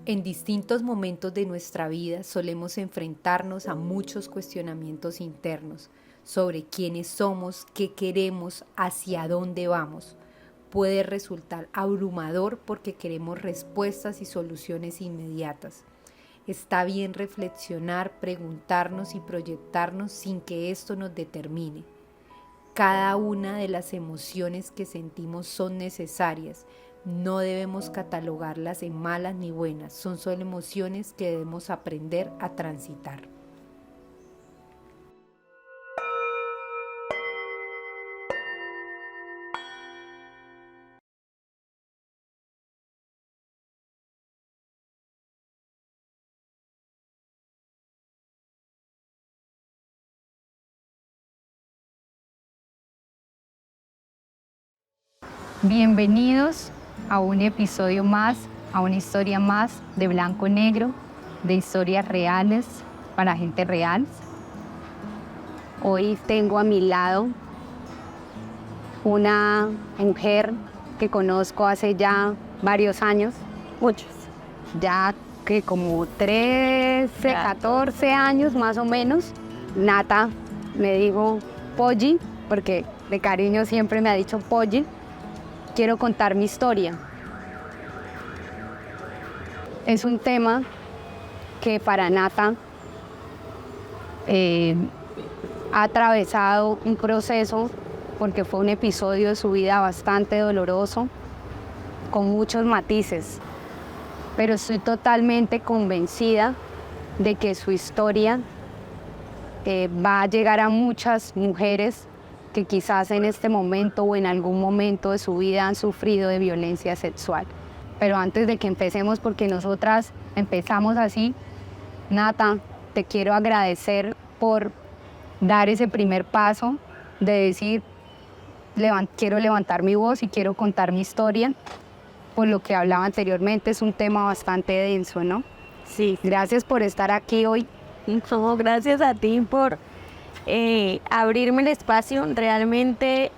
En distintos momentos de nuestra vida solemos enfrentarnos a muchos cuestionamientos internos sobre quiénes somos, qué queremos, hacia dónde vamos. Puede resultar abrumador porque queremos respuestas y soluciones inmediatas. Está bien reflexionar, preguntarnos y proyectarnos sin que esto nos determine. Cada una de las emociones que sentimos son necesarias. No debemos catalogarlas en malas ni buenas, son solo emociones que debemos aprender a transitar. Bienvenidos a un episodio más, a una historia más de Blanco Negro, de historias reales para gente real. Hoy tengo a mi lado una mujer que conozco hace ya varios años, muchos, ya que como 13, 14 años más o menos. Nata, me digo Polly, porque de cariño siempre me ha dicho Polly. Quiero contar mi historia. Es un tema que para Nata ha atravesado un proceso porque fue un episodio de su vida bastante doloroso, con muchos matices, pero estoy totalmente convencida de que su historia va a llegar a muchas mujeres que quizás en este momento o en algún momento de su vida han sufrido de violencia sexual. Pero antes de que empecemos, porque nosotras empezamos así, Nata, te quiero agradecer por dar ese primer paso de decir, quiero levantar mi voz y quiero contar mi historia. Por lo que hablaba anteriormente, es un tema bastante denso, ¿no? Sí. Gracias por estar aquí hoy. No, gracias a ti por abrirme el espacio. Realmente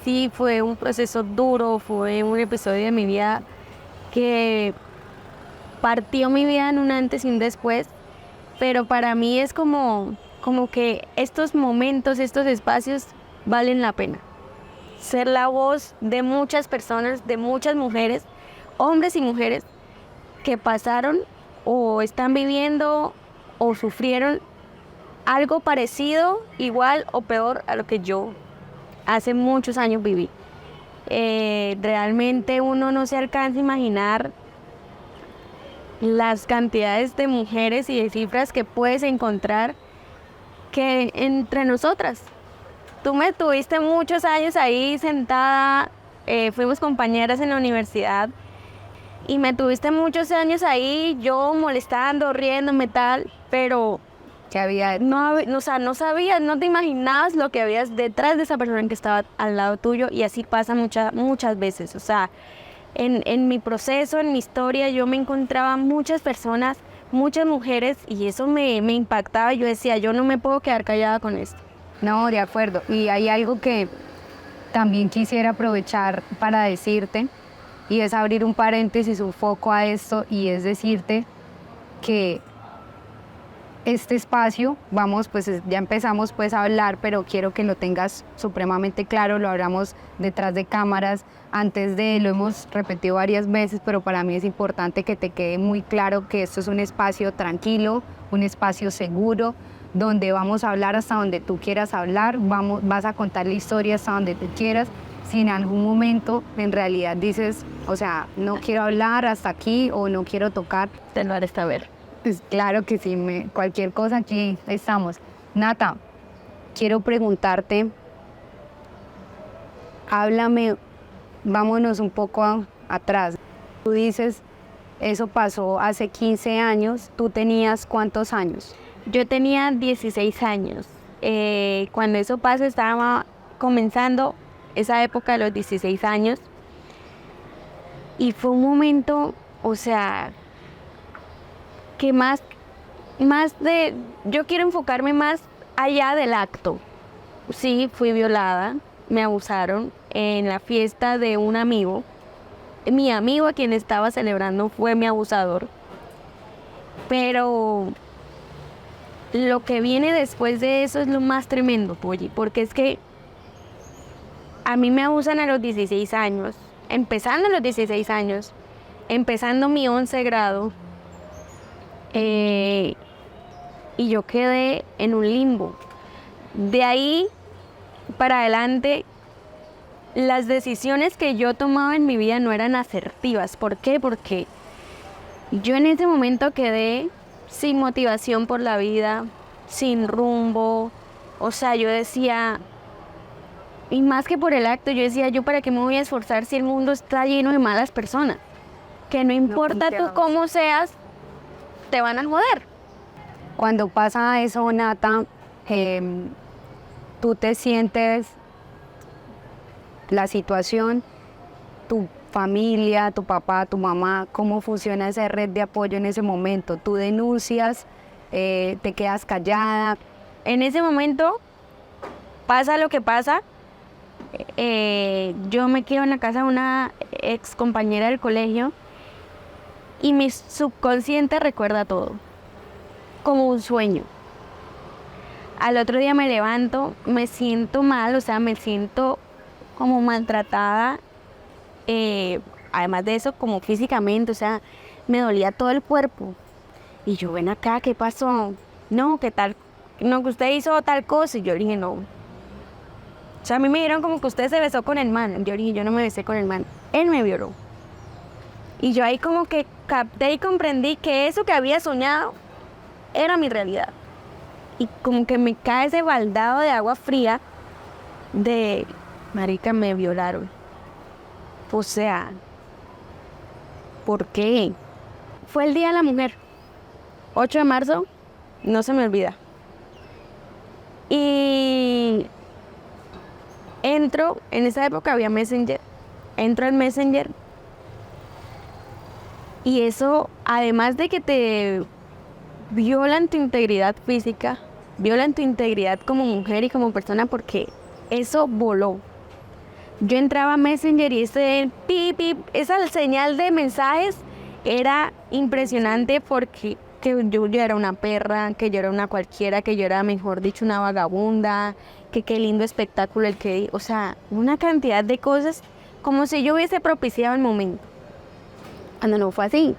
sí fue un proceso duro, fue un episodio de mi vida que partió mi vida en un antes y un después, pero para mí es como que estos momentos, estos espacios valen la pena. Ser la voz de muchas personas, de muchas mujeres, hombres y mujeres que pasaron o están viviendo o sufrieron algo parecido, igual o peor a lo que yo hace muchos años viví. Realmente uno no se alcanza a imaginar las cantidades de mujeres y de cifras que puedes encontrar que entre nosotras. Tú me tuviste muchos años ahí sentada, fuimos compañeras en la universidad y me tuviste muchos años ahí, yo molestando, riéndome tal, pero Que había no sabías, no te imaginabas lo que habías detrás de esa persona que estaba al lado tuyo, y así pasa muchas veces. O sea, en mi proceso, en mi historia, yo me encontraba muchas personas, muchas mujeres, y eso me impactaba. Yo decía, yo no me puedo quedar callada con esto. No, de acuerdo. Y hay algo que también quisiera aprovechar para decirte, y es abrir un paréntesis, un foco a esto, y es decirte que este espacio, ya empezamos pues a hablar, pero quiero que lo tengas supremamente claro, lo hablamos detrás de cámaras, lo hemos repetido varias veces, pero para mí es importante que te quede muy claro que esto es un espacio tranquilo, un espacio seguro, donde vamos a hablar hasta donde tú quieras hablar, vas a contar la historia hasta donde tú quieras. Si en algún momento en realidad dices, o sea, no quiero hablar hasta aquí o no quiero tocar, Te lo haré saber. pues claro que sí, cualquier cosa, aquí estamos. Nata, quiero preguntarte, háblame, vámonos un poco atrás. Tú dices, eso pasó hace 15 años, ¿tú tenías cuántos años? Yo tenía 16 años. Cuando eso pasó, estaba comenzando esa época de los 16 años. Y fue un momento, o sea, que yo quiero enfocarme más allá del acto. Sí, fui violada, me abusaron en la fiesta de un amigo. mi amigo a quien estaba celebrando fue mi abusador. Pero lo que viene después de eso es lo más tremendo, Polly, porque es que a mí me abusan a los 16 años, empezando a los 16 años, empezando mi 11 grado, y yo quedé en un limbo. De ahí para adelante, las decisiones que yo tomaba en mi vida no eran asertivas. ¿Por qué? Porque yo en ese momento quedé sin motivación por la vida, sin rumbo. O sea, yo decía, y más que por el acto, yo decía, ¿yo para qué me voy a esforzar si el mundo está lleno de malas personas? Que no importa tú cómo seas, te van a joder. Cuando pasa eso, Nata, tú te sientes la situación, tu familia, tu papá, tu mamá, ¿cómo funciona esa red de apoyo en ese momento? ¿Tú denuncias, te quedas callada? En ese momento pasa lo que pasa. Yo me quedo en la casa de una ex compañera del colegio y mi subconsciente recuerda todo, como un sueño. Al otro día me levanto, me siento mal, o sea, me siento como maltratada, además de eso, como físicamente, o sea, me dolía todo el cuerpo. Y yo, ven acá, ¿qué pasó? No, ¿qué tal? No, que usted hizo tal cosa. Y yo dije, no. O sea, a mí me dijeron como que usted se besó con el man. Yo dije, yo no me besé con el man. Él me violó. Y yo ahí como que capté y comprendí que eso que había soñado era mi realidad. Y como que me cae ese baldado de agua fría de, marica, me violaron. O sea, ¿por qué? Fue el Día de la Mujer, 8 de marzo, no se me olvida. Y entro, en esa época había Messenger, entro al Messenger y eso, además de que te violan tu integridad física, violan tu integridad como mujer y como persona, porque eso voló. Yo entraba a Messenger y ese pip, pip, esa señal de mensajes era impresionante porque que yo era una perra, que yo era una cualquiera, que yo era, mejor dicho, una vagabunda, que qué lindo espectáculo el que di. O sea, una cantidad de cosas como si yo hubiese propiciado el momento. Cuando no fue así.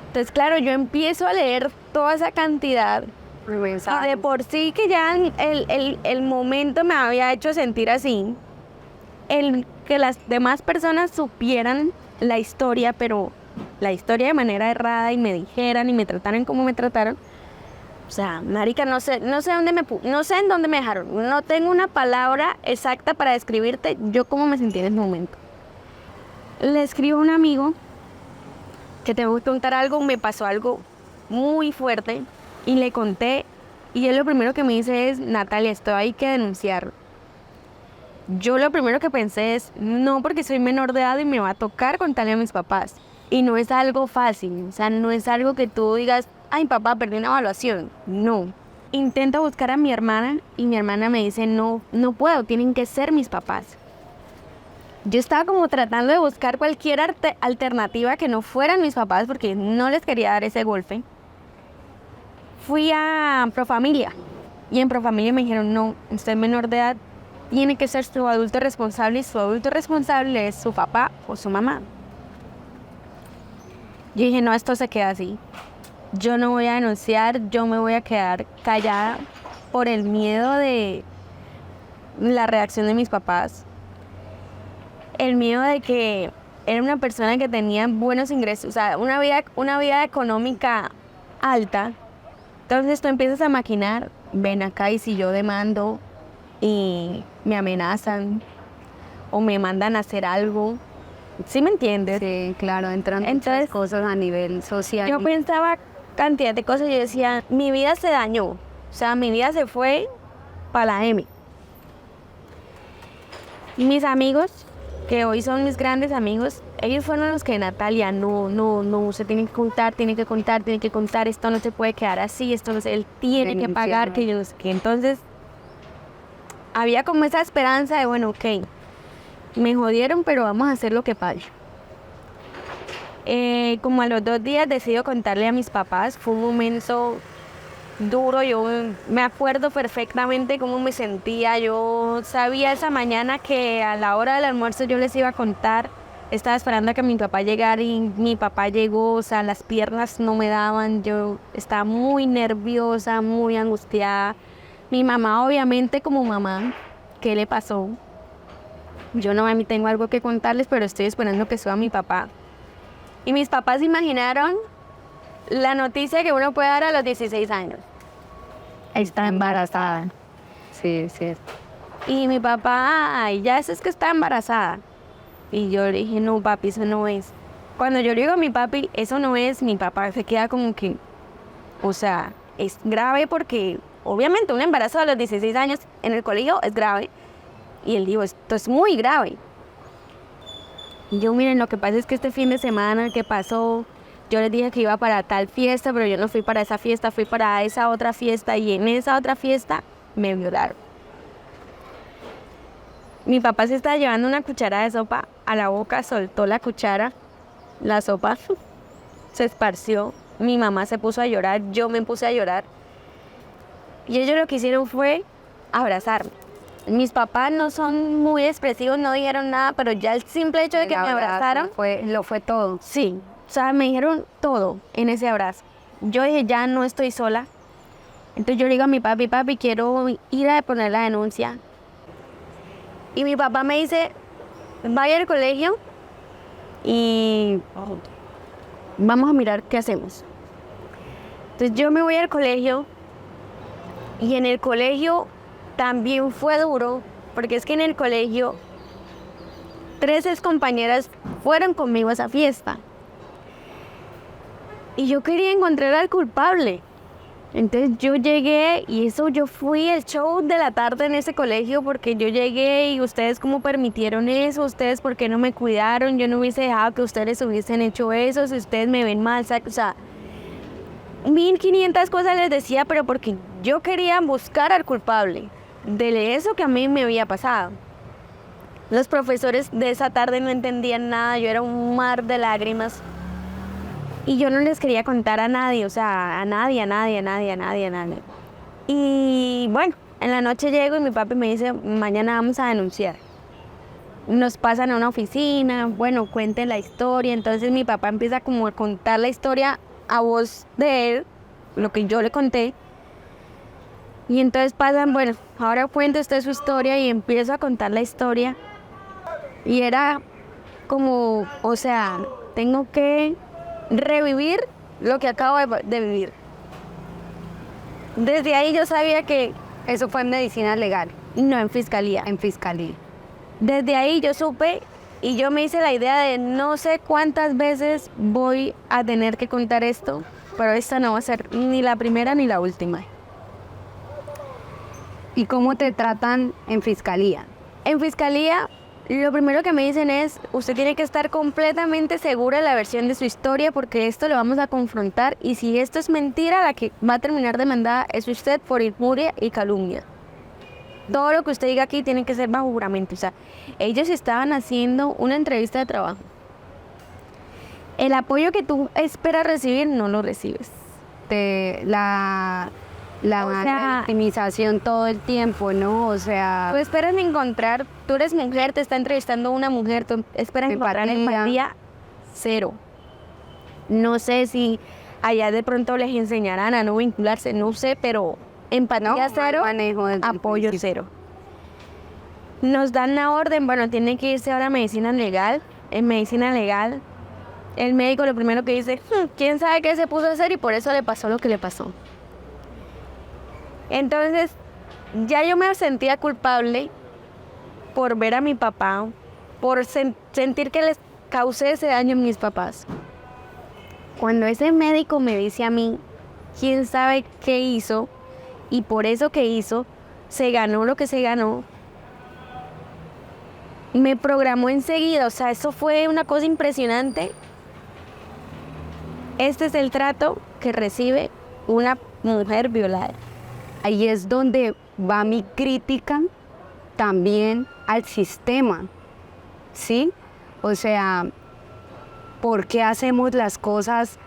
Entonces, claro, yo empiezo a leer toda esa cantidad. Y de por sí que ya el momento me había hecho sentir así. El que las demás personas supieran la historia, pero la historia de manera errada y me dijeran y me trataran como me trataron. O sea, marica, no sé en dónde me dejaron. No tengo una palabra exacta para describirte yo cómo me sentí en ese momento. Le escribo a un amigo que tengo que contar algo, me pasó algo muy fuerte y le conté y él lo primero que me dice es, Natalia, esto hay que denunciarlo. Yo lo primero que pensé es, no, porque soy menor de edad y me va a tocar contarle a mis papás. Y no es algo fácil, o sea, no es algo que tú digas, ay, papá, perdí una evaluación. No. Intento buscar a mi hermana y mi hermana me dice, no, no puedo, tienen que ser mis papás. Yo estaba como tratando de buscar cualquier alternativa que no fueran mis papás porque no les quería dar ese golpe. Fui a Profamilia y en Profamilia me dijeron, no, usted es menor de edad, tiene que ser su adulto responsable y su adulto responsable es su papá o su mamá. Yo dije, no, esto se queda así. Yo no voy a denunciar, yo me voy a quedar callada por el miedo de la reacción de mis papás. El miedo de que era una persona que tenía buenos ingresos, o sea, una vida económica alta. Entonces tú empiezas a maquinar, ven acá y si yo demando y me amenazan o me mandan a hacer algo, ¿sí me entiendes? Sí, claro, entran muchas cosas a nivel social. Yo pensaba cantidad de cosas, yo decía, mi vida se dañó, o sea, mi vida se fue para la M. Y mis amigos, que hoy son mis grandes amigos, ellos fueron los que, Natalia, no, se tiene que contar, esto no se puede quedar así, esto no se, él tiene que pagar, que yo no sé qué. Entonces, había como esa esperanza de, bueno, ok, me jodieron, pero vamos a hacer lo que pague. Como a los 2 días decido contarle a mis papás. Fue un momento duro, yo me acuerdo perfectamente cómo me sentía. Yo sabía esa mañana que a la hora del almuerzo yo les iba a contar. Estaba esperando a que mi papá llegara y mi papá llegó, o sea, las piernas no me daban, yo estaba muy nerviosa, muy angustiada. Mi mamá, obviamente, como mamá, ¿qué le pasó? Yo no, a mí tengo algo que contarles, pero estoy esperando que suba mi papá. Y mis papás imaginaron la noticia que uno puede dar a los 16 años. Está embarazada. Sí, sí. Y mi papá, ay, ya eso es que está embarazada. Y yo le dije, no, papi, eso no es. Cuando yo le digo a mi papi, eso no es, mi papá se queda como que, o sea, es grave porque obviamente un embarazo a los 16 años en el colegio es grave. Y él dijo, esto es muy grave. Y yo, miren, lo que pasa es que este fin de semana que pasó, yo les dije que iba para tal fiesta, pero yo no fui para esa fiesta, fui para esa otra fiesta y en esa otra fiesta me violaron. Mi papá se estaba llevando una cuchara de sopa a la boca, soltó la cuchara, la sopa se esparció, mi mamá se puso a llorar, yo me puse a llorar. Y ellos lo que hicieron fue abrazarme. Mis papás no son muy expresivos, no dijeron nada, pero ya el simple hecho de que me abrazaron Lo fue todo. Sí, o sea, me dijeron todo en ese abrazo. Yo dije, ya no estoy sola. Entonces yo le digo a mi papi, papi, quiero ir a poner la denuncia. Y mi papá me dice, vaya al colegio y vamos a mirar qué hacemos. Entonces yo me voy al colegio y en el colegio también fue duro, porque es que en el colegio 3 excompañeras fueron conmigo a esa fiesta. Y yo quería encontrar al culpable. Entonces yo llegué y yo fui el show de la tarde en ese colegio porque yo llegué y ustedes cómo permitieron eso, ustedes por qué no me cuidaron, yo no hubiese dejado que ustedes hubiesen hecho eso, si ustedes me ven mal, o sea, 1500 cosas les decía, pero porque yo quería buscar al culpable de eso que a mí me había pasado. Los profesores de esa tarde no entendían nada, yo era un mar de lágrimas. Y yo no les quería contar a nadie, o sea, a nadie. Y bueno, en la noche llego y mi papi me dice, mañana vamos a denunciar. Nos pasan a una oficina, bueno, cuenten la historia. Entonces mi papá empieza como a contar la historia a voz de él, lo que yo le conté. Y entonces pasan, bueno, ahora cuente usted su historia y empiezo a contar la historia. Y era como, o sea, tengo que revivir lo que acabo de vivir. Desde ahí yo sabía que Eso fue en medicina legal, no, en fiscalía. en fiscalía. Desde ahí yo supe y yo me hice la idea de no sé cuántas veces voy a tener que contar esto, pero esta no va a ser ni la primera ni la última. ¿Y cómo te tratan en fiscalía? En fiscalía, lo primero que me dicen es, usted tiene que estar completamente segura de la versión de su historia porque esto lo vamos a confrontar y si esto es mentira, la que va a terminar demandada es usted por injuria y calumnia. Todo lo que usted diga aquí tiene que ser bajo juramento. O sea, ellos estaban haciendo una entrevista de trabajo. El apoyo que tú esperas recibir, no lo recibes. La O sea, victimización todo el tiempo, ¿no? O sea, Tú esperas encontrar, tú eres mujer, te está entrevistando una mujer, tú esperas encontrar Empatía. empatía cero. No sé si allá de pronto les enseñarán a no vincularse, no sé, pero empatía no, cero, manejo desde el apoyo principio. cero. Nos dan la orden, bueno, tiene que irse ahora a medicina legal. En medicina legal, el médico lo primero que dice, ¿quién sabe qué se puso a hacer? Y por eso le pasó lo que le pasó. Entonces, ya yo me sentía culpable por ver a mi papá, por sentir que les causé ese daño a mis papás. Cuando ese médico me dice a mí, quién sabe qué hizo, y por eso que hizo, se ganó lo que se ganó, me programó enseguida, o sea, eso fue una cosa impresionante. Este es el trato que recibe una mujer violada. Ahí es donde va mi crítica también al sistema, ¿sí? O sea, por qué hacemos las cosas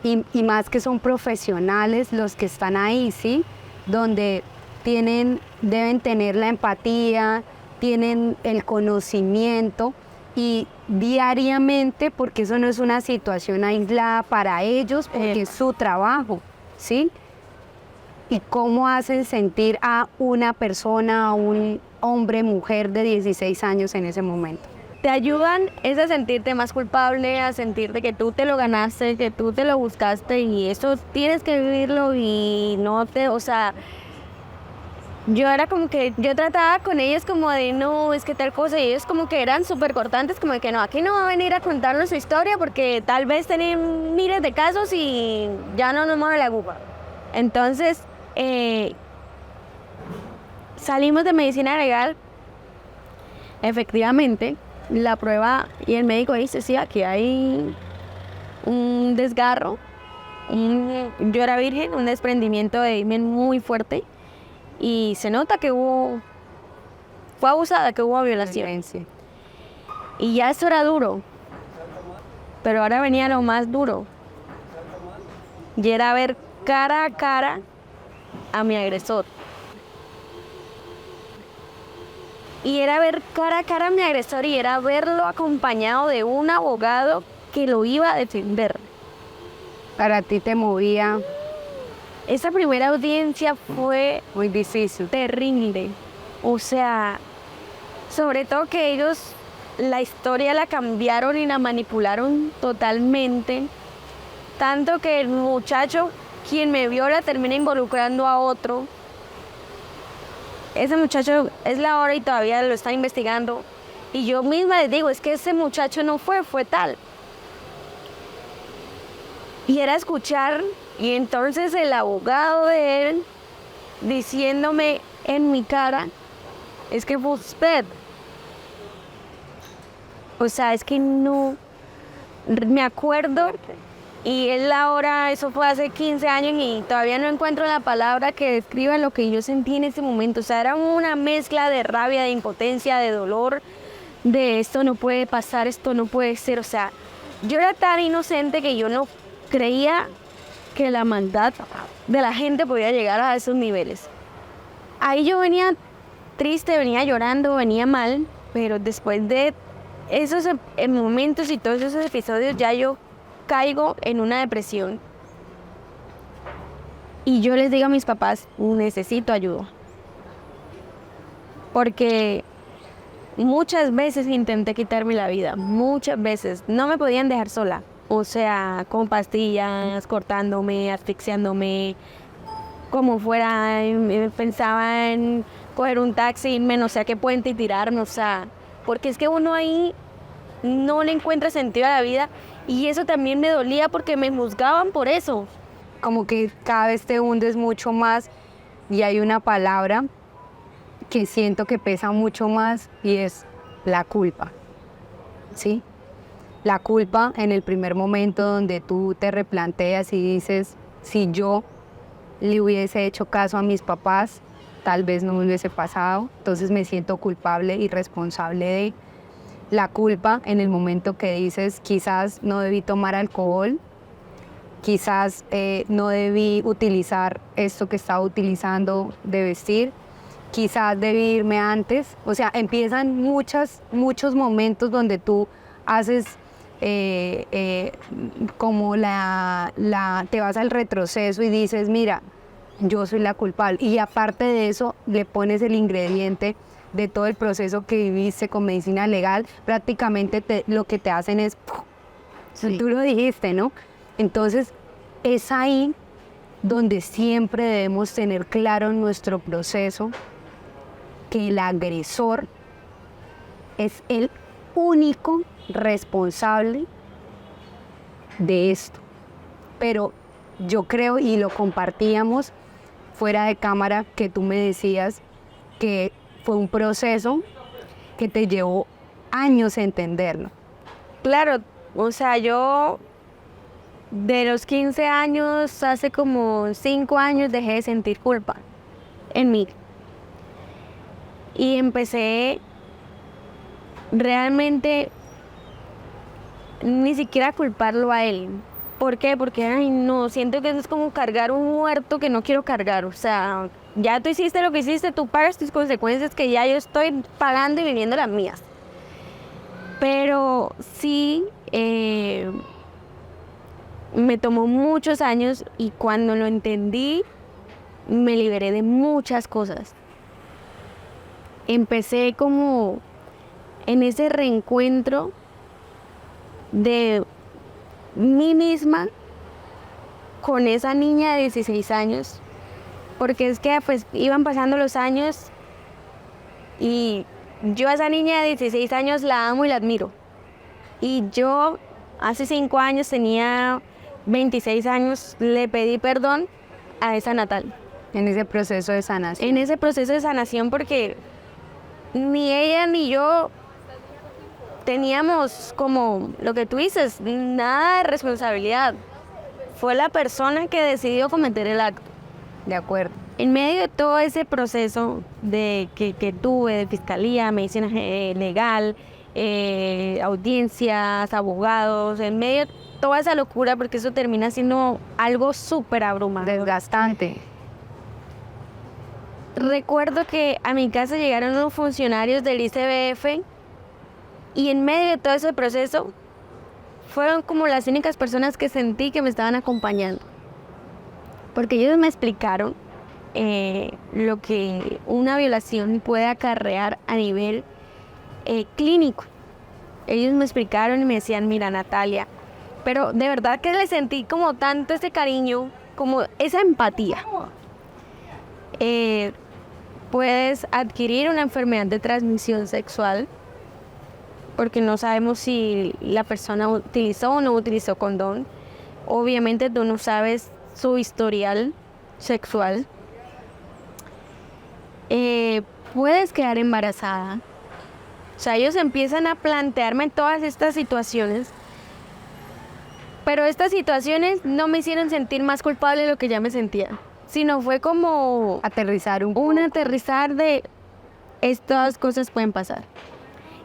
y más que son profesionales los que están ahí, ¿sí? Donde deben tener la empatía, tienen el conocimiento y diariamente, porque eso no es una situación aislada para ellos, porque es su trabajo, ¿sí? Y cómo hacen sentir a una persona, a un hombre, mujer de 16 años en ese momento. Te ayudan es a sentirte más culpable, a sentirte que tú te lo ganaste, que tú te lo buscaste y eso tienes que vivirlo y no te, o sea, yo era como que, yo trataba con ellos como de no, es que tal cosa, y ellos como que eran súper cortantes, como de que no, aquí no va a venir a contarnos su historia porque tal vez tienen miles de casos y ya no nos mueve la aguja. Entonces, salimos de medicina legal, efectivamente, la prueba y el médico dice, sí, aquí hay un desgarro, yo era virgen, un desprendimiento de himen muy fuerte y se nota que fue abusada, que hubo violación. Y ya eso era duro, pero ahora venía lo más duro y era ver cara a cara a mi agresor. Y era ver cara a cara a mi agresor y era verlo acompañado de un abogado que lo iba a defender. Para ti te movía. Esa primera audiencia fue muy difícil, terrible. O sea, sobre todo que ellos la historia la cambiaron y la manipularon totalmente. Tanto que el muchacho, quien me viola, termina involucrando a otro. Ese muchacho es la hora y todavía lo están investigando. Y yo misma les digo, es que ese muchacho no fue tal. Y era escuchar, y entonces el abogado de él diciéndome en mi cara, es que fue usted. O sea, es que no, me acuerdo. Y él ahora, eso fue hace 15 años y todavía no encuentro la palabra que describa lo que yo sentí en ese momento. O sea, era una mezcla de rabia, de impotencia, de dolor, de esto no puede pasar, esto no puede ser. O sea, yo era tan inocente que yo no creía que la maldad de la gente podía llegar a esos niveles. Ahí yo venía triste, venía llorando, venía mal, pero después de esos momentos y todos esos episodios ya yo caigo en una depresión y yo les digo a mis papás, necesito ayuda, porque muchas veces intenté quitarme la vida, muchas veces, no me podían dejar sola, o sea, con pastillas, cortándome, asfixiándome, como fuera, pensaba en coger un taxi, irme no sé a qué puente y tirarme, o sea, porque es que uno ahí no le encuentra sentido a la vida. Y eso también me dolía porque me juzgaban por eso. Como que cada vez te hundes mucho más y hay una palabra que siento que pesa mucho más y es la culpa, ¿sí? La culpa en el primer momento donde tú te replanteas y dices, si yo le hubiese hecho caso a mis papás, tal vez no me hubiese pasado, entonces me siento culpable y responsable de... La culpa en el momento que dices, quizás no debí tomar alcohol, quizás no debí utilizar esto que estaba utilizando de vestir, quizás debí irme antes. O sea, empiezan muchos momentos donde tú haces como te vas al retroceso y dices, mira, yo soy la culpable. Y aparte de eso, le pones el ingrediente de todo el proceso que viviste con medicina legal, prácticamente lo que te hacen es, sí. Tú lo dijiste, ¿no? Entonces, es ahí donde siempre debemos tener claro en nuestro proceso que el agresor es el único responsable de esto. Pero yo creo, y lo compartíamos fuera de cámara, que tú me decías que fue un proceso que te llevó años entenderlo. Claro, o sea, yo de los 15 años, hace como 5 años dejé de sentir culpa en mí. Y empecé realmente ni siquiera culparlo a él. ¿Por qué? Porque, ay, no, siento que eso es como cargar un muerto que no quiero cargar. O sea, ya tú hiciste lo que hiciste, tú pagas tus consecuencias, que ya yo estoy pagando y viviendo las mías. Pero sí, me tomó muchos años y cuando lo entendí, me liberé de muchas cosas. Empecé como en ese reencuentro de mí misma con esa niña de 16 años, porque es que pues iban pasando los años y yo a esa niña de 16 años la amo y la admiro. Y yo hace 5 años, tenía 26 años, le pedí perdón a esa Natal. En ese proceso de sanación. En ese proceso de sanación, porque ni ella ni yo teníamos, como lo que tú dices, nada de responsabilidad. Fue la persona que decidió cometer el acto. De acuerdo. En medio de todo ese proceso que tuve de fiscalía, medicina legal, audiencias, abogados, en medio de toda esa locura, porque eso termina siendo algo súper abrumador. Desgastante. Recuerdo que a mi casa llegaron unos funcionarios del ICBF y en medio de todo ese proceso fueron como las únicas personas que sentí que me estaban acompañando. Porque ellos me explicaron lo que una violación puede acarrear a nivel clínico. Ellos me explicaron y me decían, mira Natalia, pero de verdad que le sentí como tanto ese cariño, como esa empatía. Puedes adquirir una enfermedad de transmisión sexual, porque no sabemos si la persona utilizó o no utilizó condón. Obviamente tú no sabes su historial sexual. Puedes quedar embarazada. O sea, ellos empiezan a plantearme todas estas situaciones, pero estas situaciones no me hicieron sentir más culpable de lo que ya me sentía, sino fue como Aterrizar un aterrizar de estas cosas pueden pasar.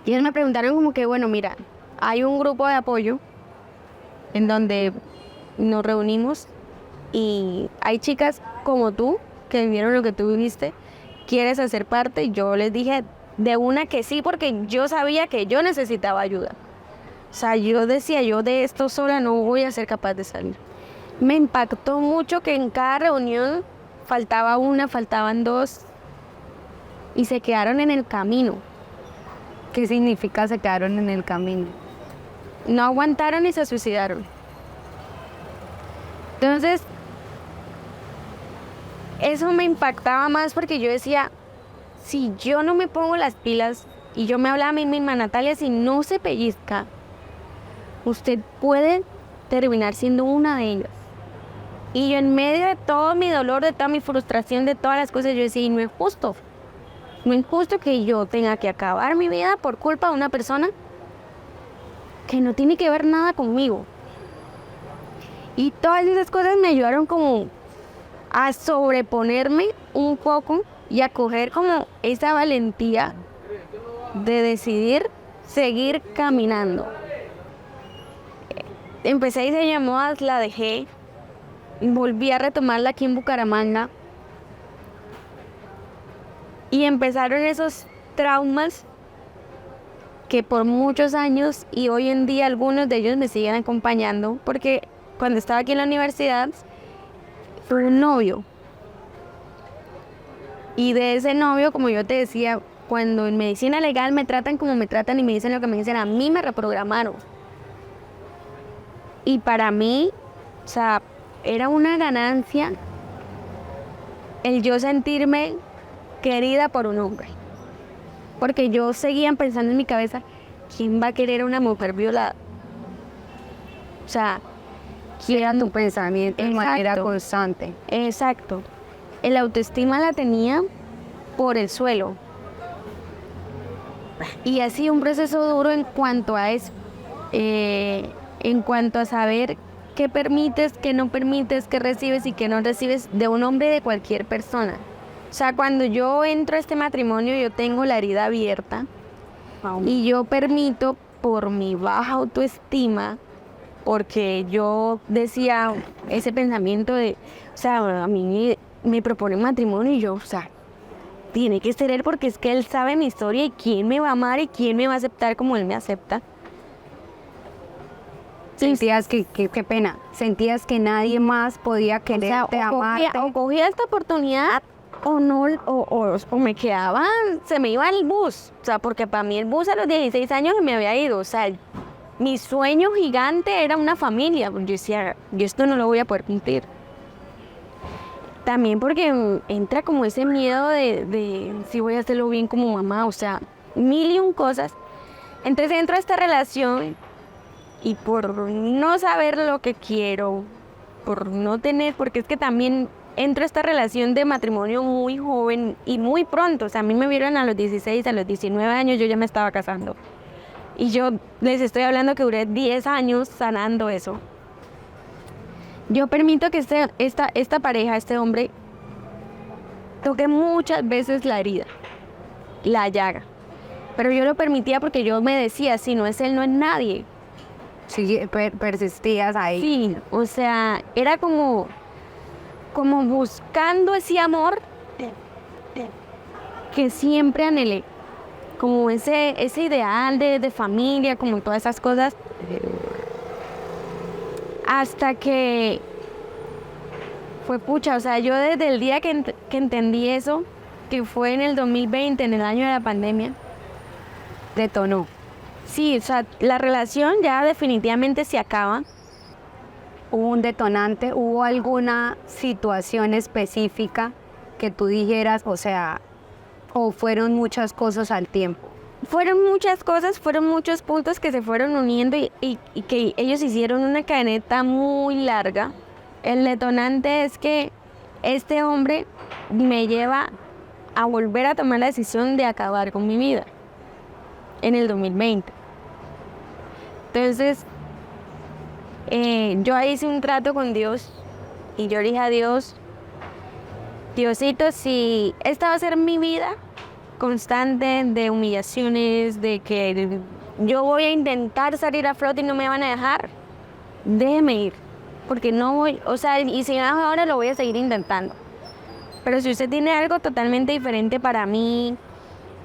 Y ellos me preguntaron como que, bueno, mira, hay un grupo de apoyo en donde nos reunimos y hay chicas como tú que vivieron lo que tú viviste, ¿quieres hacer parte? Y yo les dije de una que sí, porque yo sabía que yo necesitaba ayuda. O sea, yo decía, yo de esto sola no voy a ser capaz de salir. Me impactó mucho que en cada reunión faltaba una, faltaban dos y se quedaron en el camino. ¿Qué significa se quedaron en el camino? No aguantaron y se suicidaron. Entonces, eso me impactaba más porque yo decía, si yo no me pongo las pilas y yo me hablaba a mí misma, Natalia, si no se pellizca, usted puede terminar siendo una de ellas. Y yo en medio de todo mi dolor, de toda mi frustración, de todas las cosas, yo decía, y no es justo. No es justo que yo tenga que acabar mi vida por culpa de una persona que no tiene que ver nada conmigo. Y todas esas cosas me ayudaron como a sobreponerme un poco y a coger como esa valentía de decidir seguir caminando. Empecé a diseñar modas, la dejé, volví a retomarla aquí en Bucaramanga. Y empezaron esos traumas que por muchos años y hoy en día algunos de ellos me siguen acompañando, porque cuando estaba aquí en la universidad tuve un novio. Y de ese novio, como yo te decía, cuando en medicina legal me tratan como me tratan y me dicen lo que me dicen, a mí me reprogramaron. Y para mí, o sea, era una ganancia el yo sentirme querida por un hombre. Porque yo seguía pensando en mi cabeza, ¿quién va a querer a una mujer violada? O sea, Era tu pensamiento de manera Exacto. constante. Exacto. El autoestima la tenía por el suelo. Y ha sido un proceso duro en cuanto a eso. En cuanto a saber qué permites, qué no permites, qué recibes y qué no recibes de un hombre, de cualquier persona. O sea, cuando yo entro a este matrimonio, yo tengo la herida abierta y yo permito por mi baja autoestima, porque yo decía ese pensamiento de, o sea, a mí me propone matrimonio y yo, o sea, tiene que ser él porque es que él sabe mi historia y quién me va a amar y quién me va a aceptar como él me acepta. Sentías que, qué pena, sentías que nadie más podía quererte, amarte. O cogía esta oportunidad o no, o me quedaba, se me iba el bus. O sea, porque para mí el bus a los 16 años me había ido. O sea, mi sueño gigante era una familia. Yo decía, yo esto no lo voy a poder cumplir. También porque entra como ese miedo de si voy a hacerlo bien como mamá. O sea, mil y un cosas. Entonces entro a esta relación y por no saber lo que quiero, por no tener, porque es que también entro a esta relación de matrimonio muy joven y muy pronto. O sea, a mí me vieron a los 16, a los 19 años yo ya me estaba casando. Y yo les estoy hablando que duré 10 años sanando eso. Yo permito que esta pareja, este hombre, toque muchas veces la herida, la llaga. Pero yo lo permitía porque yo me decía, si no es él, no es nadie. Sí, persistías ahí. Sí, o sea, era como buscando ese amor que siempre anhelé. Como ese ideal de familia, como todas esas cosas. Hasta que fue pucha, o sea, yo desde el día que entendí eso, que fue en el 2020, en el año de la pandemia, Detonó. sí, o sea, la relación ya definitivamente se acaba. ¿Hubo un detonante? ¿Hubo alguna situación específica que tú dijeras, o sea, o fueron muchas cosas al tiempo? Fueron muchas cosas, fueron muchos puntos que se fueron uniendo y que ellos hicieron una cadeneta muy larga. El detonante es que este hombre me lleva a volver a tomar la decisión de acabar con mi vida en el 2020. Entonces, yo ahí hice un trato con Dios y yo le dije a Dios, Diosito, si esta va a ser mi vida constante de humillaciones, de que yo voy a intentar salir a flote y no me van a dejar, déjeme ir, porque no voy, o sea, y si no ahora lo voy a seguir intentando. Pero si usted tiene algo totalmente diferente para mí,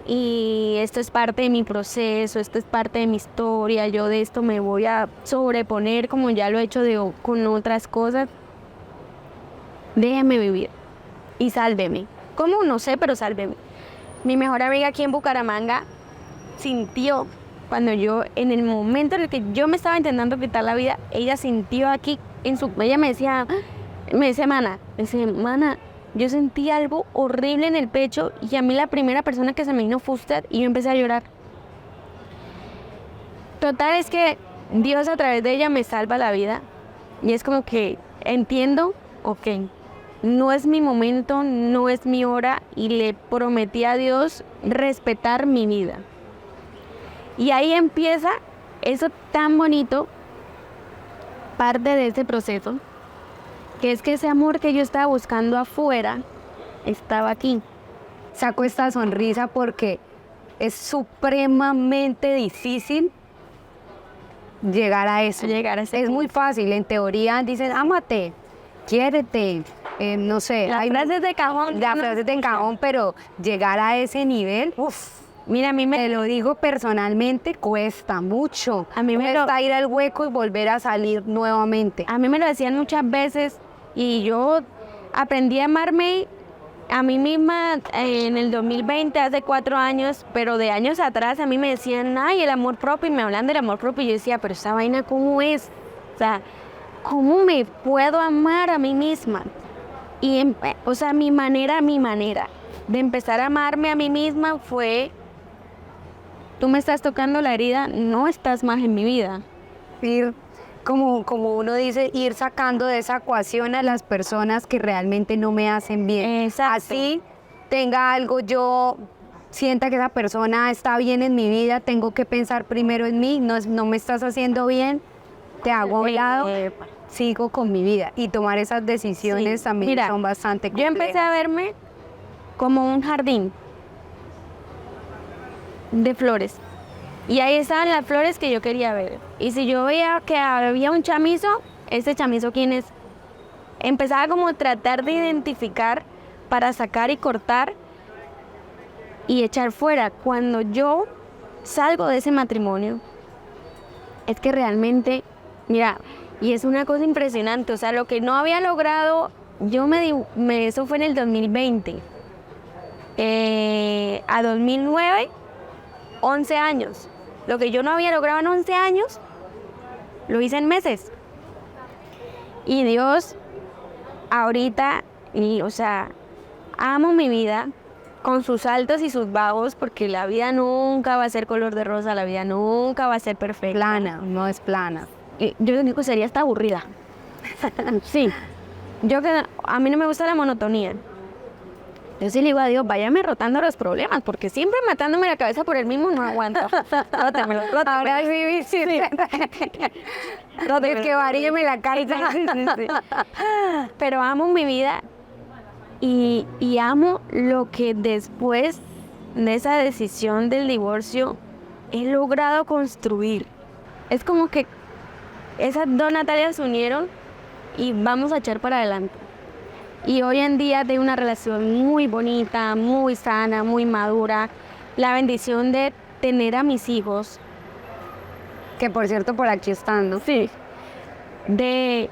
y esto es parte de mi proceso, esto es parte de mi historia, yo de esto me voy a sobreponer como ya lo he hecho con otras cosas, déjeme vivir y sálveme. ¿Cómo? No sé, pero sálveme. Mi mejor amiga aquí en Bucaramanga sintió, cuando yo, en el momento en el que yo me estaba intentando quitar la vida, ella sintió aquí, ella me decía, mana, yo sentí algo horrible en el pecho y a mí la primera persona que se me vino fue usted y yo empecé a llorar. Total es que Dios a través de ella me salva la vida y es como que entiendo, ok, no es mi momento, no es mi hora y le prometí a Dios respetar mi vida. Y ahí empieza eso tan bonito, parte de ese proceso, que es que ese amor que yo estaba buscando afuera estaba aquí. Saco esta sonrisa porque es supremamente difícil llegar a eso. Es muy fácil, en teoría dicen, ámate, quiérete, no sé. Las frases de cajón. Las frases de cajón, pero llegar a ese nivel, mira, te lo digo personalmente, cuesta mucho. A mí me cuesta ir al hueco y volver a salir nuevamente. A mí me lo decían muchas veces y yo aprendí a amarme a mí misma en el 2020, hace 4 años, pero de años atrás a mí me decían, ay, el amor propio, y me hablan del amor propio, y yo decía, pero esa vaina, ¿cómo es? O sea, ¿cómo me puedo amar a mí misma? Y, o sea, mi manera de empezar a amarme a mí misma fue, tú me estás tocando la herida, no estás más en mi vida. Ir, como uno dice, ir sacando de esa ecuación a las personas que realmente no me hacen bien. Exacto. Así tenga algo, yo sienta que esa persona está bien en mi vida, tengo que pensar primero en mí, no me estás haciendo bien, te hago a un lado, sigo con mi vida. Y tomar esas decisiones también son bastante complejas. Yo empecé a verme como un jardín de flores. Y ahí estaban las flores que yo quería ver. Y si yo veía que había un chamizo, ¿ese chamizo quién es? Empezaba como a tratar de identificar para sacar y cortar y echar fuera. Cuando yo salgo de ese matrimonio, es que realmente, mira, y es una cosa impresionante, o sea, lo que no había logrado, eso fue en el 2020. A 2009, 11 años. Lo que yo no había logrado en 11 años, lo hice en meses. Y Dios, ahorita, o sea, amo mi vida con sus altos y sus bajos, porque la vida nunca va a ser color de rosa, la vida nunca va a ser perfecta. Plana, no es plana. Yo lo único que sería hasta aburrida. Sí. A mí no me gusta la monotonía. Yo sí le digo a Dios, váyame rotando los problemas, porque siempre matándome la cabeza por el mismo no aguanto. Rótemelo. Ahora sí. Es que varíeme la cara. Sí. Pero amo mi vida y amo lo que después de esa decisión del divorcio he logrado construir. Es como que esas dos Natalias se unieron y vamos a echar para adelante. Y hoy en día tengo una relación muy bonita, muy sana, muy madura. La bendición de tener a mis hijos. Que por cierto, por aquí están, ¿no? Sí. De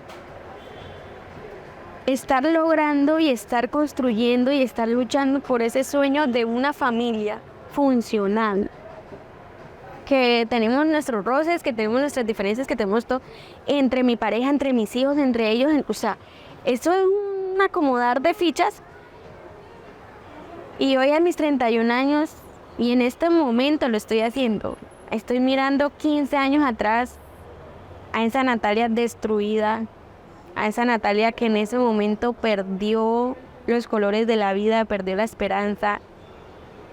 estar logrando y estar construyendo y estar luchando por ese sueño de una familia funcional. Que tenemos nuestros roces, que tenemos nuestras diferencias, que tenemos todo entre mi pareja, entre mis hijos, entre ellos. O sea, eso es un acomodar de fichas. Y hoy a mis 31 años, y en este momento lo estoy haciendo, estoy mirando 15 años atrás a esa Natalia destruida, a esa Natalia que en ese momento perdió los colores de la vida, perdió la esperanza,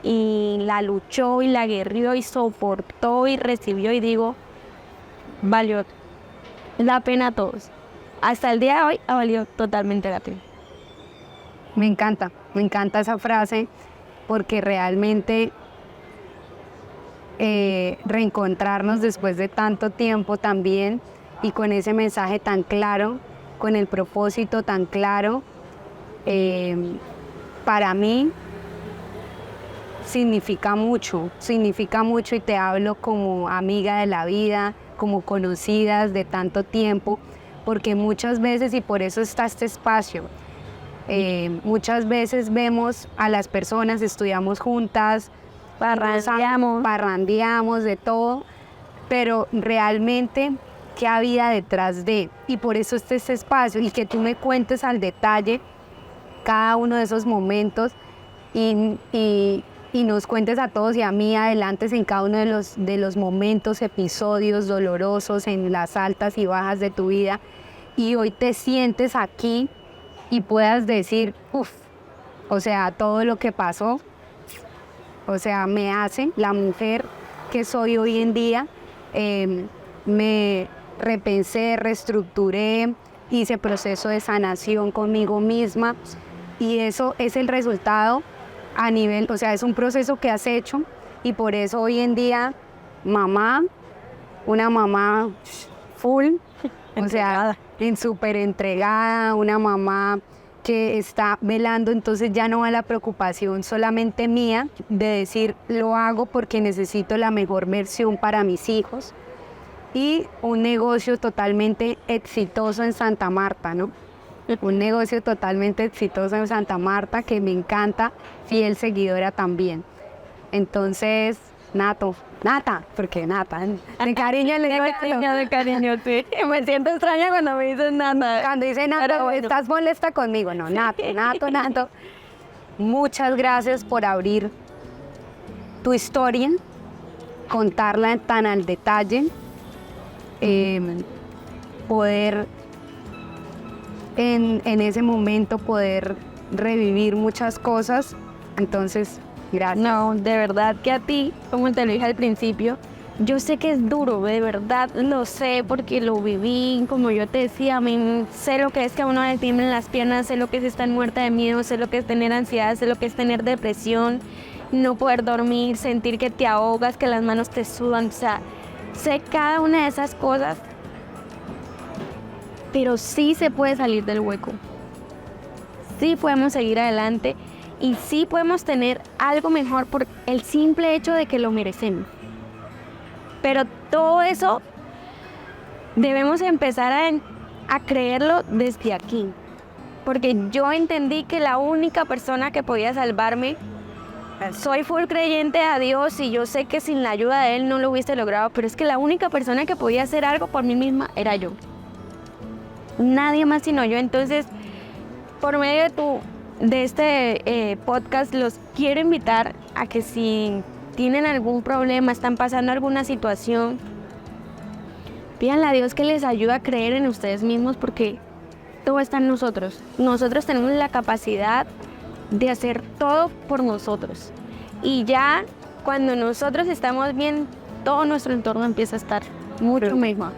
y la luchó y la guerrió y soportó y recibió, y digo, valió la pena a todos. Hasta el día de hoy ha valido totalmente la pena. Me encanta esa frase, porque realmente reencontrarnos después de tanto tiempo también, y con ese mensaje tan claro, con el propósito tan claro, para mí significa mucho, y te hablo como amiga de la vida, como conocidas de tanto tiempo, porque muchas veces, y por eso está este espacio, muchas veces vemos a las personas, estudiamos juntas, parrandeamos de todo, pero realmente qué había detrás de, y por eso está este espacio, y que tú me cuentes al detalle cada uno de esos momentos, y nos cuentes a todos y a mí adelantes en cada uno de los momentos, episodios dolorosos, en las altas y bajas de tu vida, y hoy te sientes aquí y puedas decir, o sea, todo lo que pasó, o sea, me hace la mujer que soy hoy en día. Me repensé, reestructuré, hice proceso de sanación conmigo misma, y eso es el resultado a nivel, o sea, es un proceso que has hecho, y por eso hoy en día, una mamá full, o sea, súper entregada, una mamá que está velando. Entonces ya no va la preocupación solamente mía de decir, lo hago porque necesito la mejor versión para mis hijos, y un negocio totalmente exitoso en Santa Marta, ¿no? Un negocio totalmente exitoso en Santa Marta, que me encanta, fiel seguidora también. Entonces, Nata, porque Nata, de cariño le digo de cariño, sí. Me siento extraña cuando me dicen Nata. Cuando dice Nata, bueno, estás molesta conmigo. No, Nato. Muchas gracias por abrir tu historia, contarla tan al detalle, poder en ese momento poder revivir muchas cosas. Entonces, gracias. No, de verdad que a ti, como te lo dije al principio, yo sé que es duro, de verdad lo sé porque lo viví, como yo te decía, sé lo que es que a uno le tiemblen las piernas, sé lo que es estar muerta de miedo, sé lo que es tener ansiedad, sé lo que es tener depresión, no poder dormir, sentir que te ahogas, que las manos te sudan, o sea, sé cada una de esas cosas, pero sí se puede salir del hueco, sí podemos seguir adelante y sí podemos tener algo mejor por el simple hecho de que lo merecemos. Pero todo eso debemos empezar a creerlo desde aquí, porque yo entendí que la única persona que podía salvarme, soy full creyente a Dios y yo sé que sin la ayuda de Él no lo hubiese logrado, pero es que la única persona que podía hacer algo por mí misma era yo. Nadie más sino yo. Entonces, por medio de este podcast, los quiero invitar a que si tienen algún problema, están pasando alguna situación, pídanle a Dios que les ayude a creer en ustedes mismos, porque todo está en nosotros. Nosotros tenemos la capacidad de hacer todo por nosotros. Y ya cuando nosotros estamos bien, todo nuestro entorno empieza a estar mucho mejor.